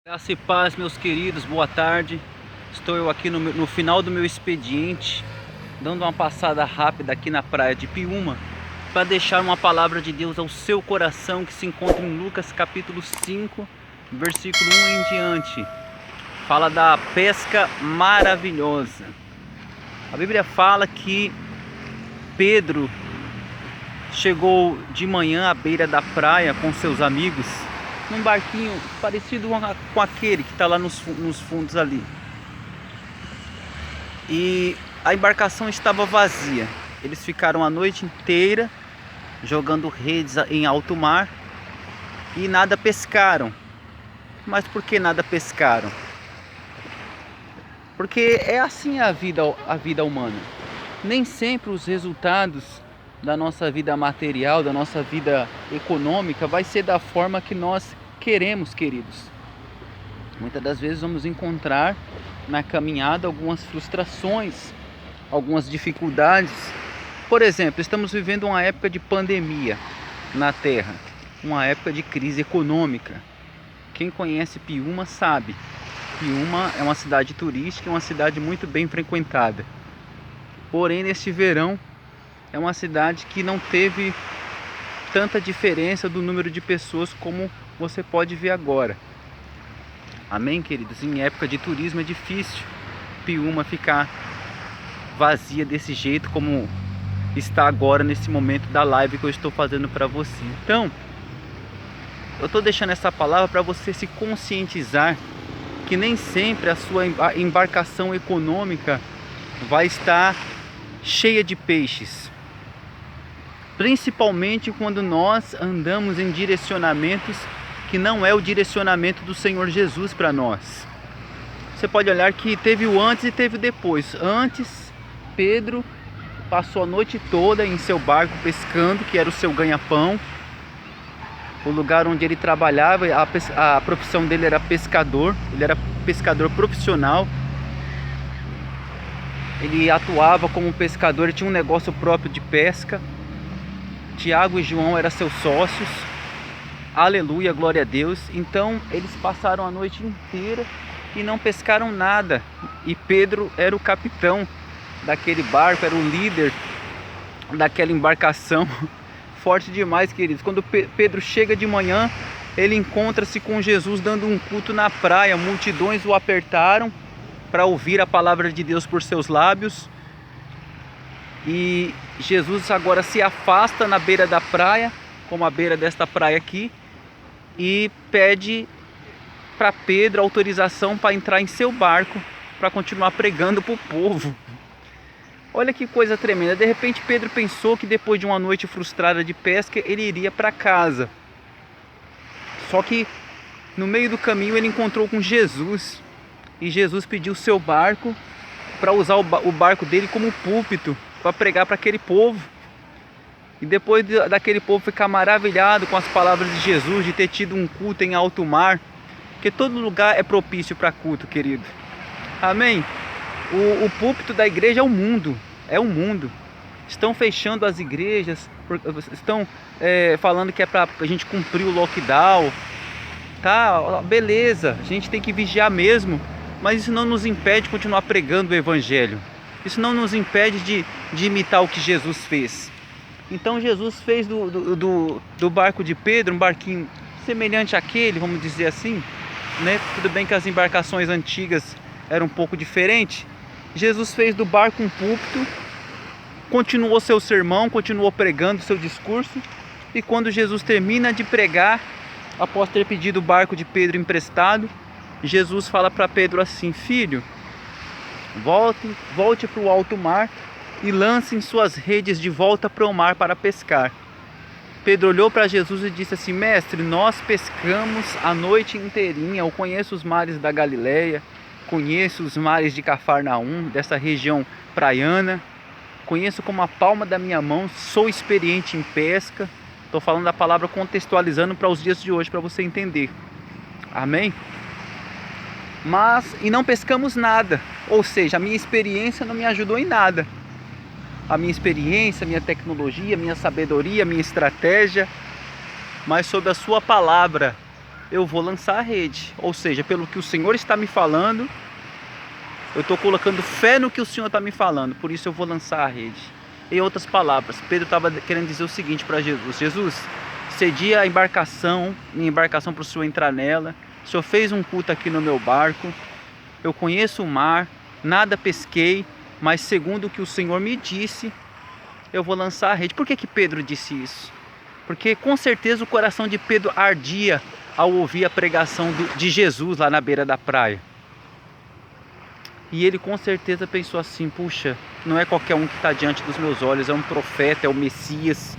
Graça e paz, meus queridos, boa tarde. Estou eu aqui no final do meu expediente, dando uma passada rápida aqui na praia de Piúma, para deixar uma palavra de Deus ao seu coração, que se encontra em Lucas capítulo 5, versículo 1 em diante. Fala da pesca maravilhosa. A Bíblia fala que Pedro chegou de manhã à beira da praia com seus amigos, num barquinho parecido com aquele que está lá nos fundos ali. E a embarcação estava vazia. Eles ficaram a noite inteira jogando redes em alto mar e nada pescaram. Mas por que nada pescaram? Porque é assim a vida humana. Nem sempre os resultados da nossa vida material, da nossa vida econômica, vai ser da forma que nós queremos, queridos. Muitas das vezes vamos encontrar na caminhada algumas frustrações, algumas dificuldades. Por exemplo, estamos vivendo uma época de pandemia na Terra, uma época de crise econômica. Quem conhece Piúma sabe. Piúma é uma cidade turística, uma cidade muito bem frequentada. Porém, neste verão, é uma cidade que não teve tanta diferença do número de pessoas como você pode ver agora. Amém, queridos? Em época de turismo é difícil Piúma ficar vazia desse jeito como está agora nesse momento da live que eu estou fazendo para você. Então, eu estou deixando essa palavra para você se conscientizar que nem sempre a sua embarcação econômica vai estar cheia de peixes. Principalmente quando nós andamos em direcionamentos que não é o direcionamento do Senhor Jesus para nós. Você pode olhar que teve o antes e teve o depois. Antes, Pedro passou a noite toda em seu barco pescando, que era o seu ganha-pão. O lugar onde ele trabalhava, a profissão dele era pescador. Ele era pescador profissional. Ele atuava como pescador, ele tinha um negócio próprio de pesca. Tiago e João eram seus sócios. Aleluia, glória a Deus. Então eles passaram a noite inteira e não pescaram nada. E Pedro era o capitão daquele barco, era o líder daquela embarcação. Forte demais, queridos. Quando Pedro chega de manhã, ele encontra-se com Jesus dando um culto na praia. Multidões o apertaram para ouvir a palavra de Deus por seus lábios. E Jesus agora se afasta na beira da praia, como a beira desta praia aqui, e pede para Pedro autorização para entrar em seu barco, para continuar pregando para o povo. Olha que coisa tremenda. De repente Pedro pensou que depois de uma noite frustrada de pesca, ele iria para casa. Só que no meio do caminho ele encontrou com Jesus. E Jesus pediu seu barco para usar o barco dele como púlpito, para pregar para aquele povo. E depois daquele povo ficar maravilhado com as palavras de Jesus, de ter tido um culto em alto mar, porque todo lugar é propício para culto, querido. Amém? O púlpito da igreja é o mundo. É o mundo. Estão fechando as igrejas, estão falando que é para a gente cumprir o lockdown. Tá, beleza, a gente tem que vigiar mesmo, mas isso não nos impede de continuar pregando o evangelho. Isso não nos impede de imitar o que Jesus fez. Então Jesus fez do barco de Pedro um barquinho semelhante àquele, vamos dizer assim, né? Tudo bem que as embarcações antigas eram um pouco diferentes. Jesus fez do barco um púlpito, continuou seu sermão, continuou pregando seu discurso. E quando Jesus termina de pregar, após ter pedido o barco de Pedro emprestado, Jesus fala para Pedro assim: filho, volte para o alto mar e lancem suas redes de volta para o mar para pescar. Pedro olhou para Jesus e disse assim: mestre, nós pescamos a noite inteirinha. Eu conheço os mares da Galileia, conheço os mares de Cafarnaum, dessa região praiana, conheço como a palma da minha mão, sou experiente em pesca. Estou falando a palavra contextualizando para os dias de hoje, para você entender. Amém? E não pescamos nada, ou seja, a minha experiência não me ajudou em nada. A minha experiência, a minha tecnologia, a minha sabedoria, a minha estratégia, mas sob a sua palavra eu vou lançar a rede. Ou seja, pelo que o Senhor está me falando, eu estou colocando fé no que o Senhor está me falando, por isso eu vou lançar a rede. Em outras palavras, Pedro estava querendo dizer o seguinte para Jesus: Jesus, cedi a embarcação, minha embarcação para o Senhor entrar nela. O Senhor fez um culto aqui no meu barco. Eu conheço o mar, nada pesquei, mas segundo o que o Senhor me disse, eu vou lançar a rede. Por que Pedro disse isso? Porque com certeza o coração de Pedro ardia ao ouvir a pregação de Jesus lá na beira da praia. E ele com certeza pensou assim: puxa, não é qualquer um que está diante dos meus olhos, é um profeta, é o Messias.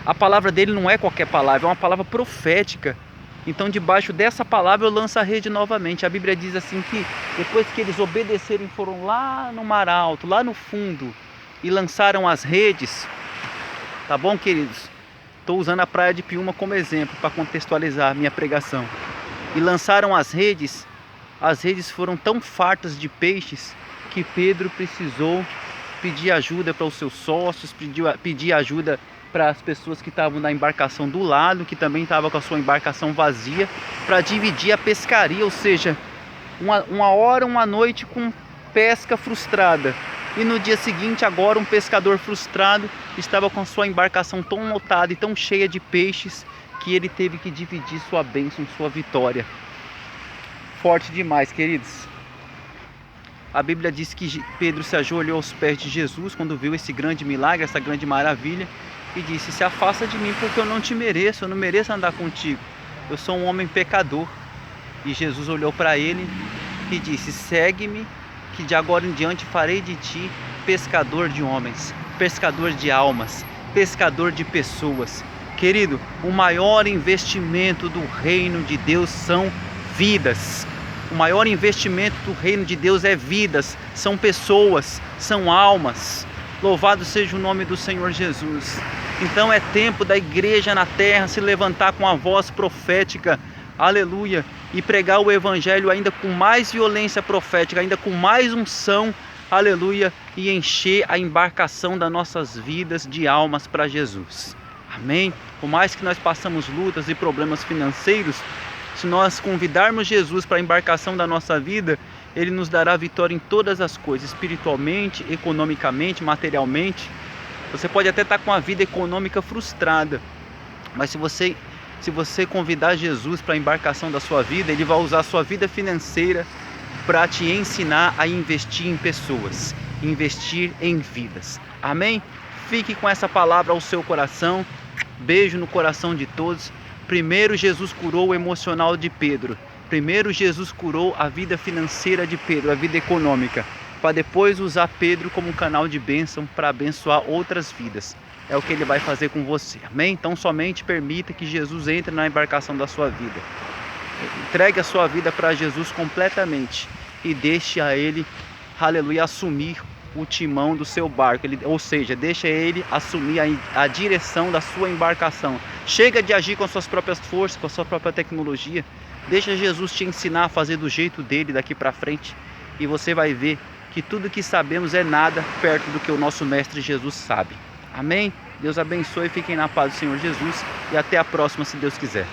A palavra dele não é qualquer palavra, é uma palavra profética. Então debaixo dessa palavra eu lanço a rede novamente. A Bíblia diz assim que depois que eles obedeceram, foram lá no mar alto, lá no fundo, e lançaram as redes. Tá bom, queridos? Estou usando a praia de Piúma como exemplo para contextualizar a minha pregação. E lançaram as redes foram tão fartas de peixes que Pedro precisou pedir ajuda para os seus sócios, pedir ajuda para as pessoas que estavam na embarcação do lado, que também estavam com a sua embarcação vazia, para dividir a pescaria, ou seja, uma hora, uma noite com pesca frustrada. E no dia seguinte, agora um pescador frustrado estava com a sua embarcação tão lotada e tão cheia de peixes que ele teve que dividir sua bênção, sua vitória. Forte demais, queridos. A Bíblia diz que Pedro se ajoelhou aos pés de Jesus quando viu esse grande milagre, essa grande maravilha, e disse: se afasta de mim porque eu não te mereço, eu não mereço andar contigo, eu sou um homem pecador. E Jesus olhou para ele e disse: segue-me, que de agora em diante farei de ti pescador de homens, pescador de almas, pescador de pessoas. Querido, o maior investimento do reino de Deus são vidas. O maior investimento do reino de Deus é vidas, são pessoas, são almas. Louvado seja o nome do Senhor Jesus. Então é tempo da igreja na terra se levantar com a voz profética, aleluia, e pregar o evangelho ainda com mais violência profética, ainda com mais unção, aleluia, e encher a embarcação das nossas vidas de almas para Jesus. Amém? Por mais que nós passamos lutas e problemas financeiros, se nós convidarmos Jesus para a embarcação da nossa vida, Ele nos dará vitória em todas as coisas, espiritualmente, economicamente, materialmente. Você pode até estar com a vida econômica frustrada, mas se você convidar Jesus para a embarcação da sua vida, Ele vai usar a sua vida financeira para te ensinar a investir em pessoas, investir em vidas. Amém? Fique com essa palavra ao seu coração. Beijo no coração de todos. Primeiro Jesus curou o emocional de Pedro. Primeiro Jesus curou a vida financeira de Pedro, a vida econômica, para depois usar Pedro como um canal de bênção para abençoar outras vidas. É o que Ele vai fazer com você. Amém? Então somente permita que Jesus entre na embarcação da sua vida. Entregue a sua vida para Jesus completamente e deixe a Ele, aleluia, assumir o timão do seu barco, ou seja, deixa Ele assumir a direção da sua embarcação. Chega de agir com as suas próprias forças, com a sua própria tecnologia. Deixa Jesus te ensinar a fazer do jeito dele daqui para frente, e você vai ver que tudo que sabemos é nada perto do que o nosso Mestre Jesus sabe. Amém? Deus abençoe, fiquem na paz do Senhor Jesus e até a próxima, se Deus quiser.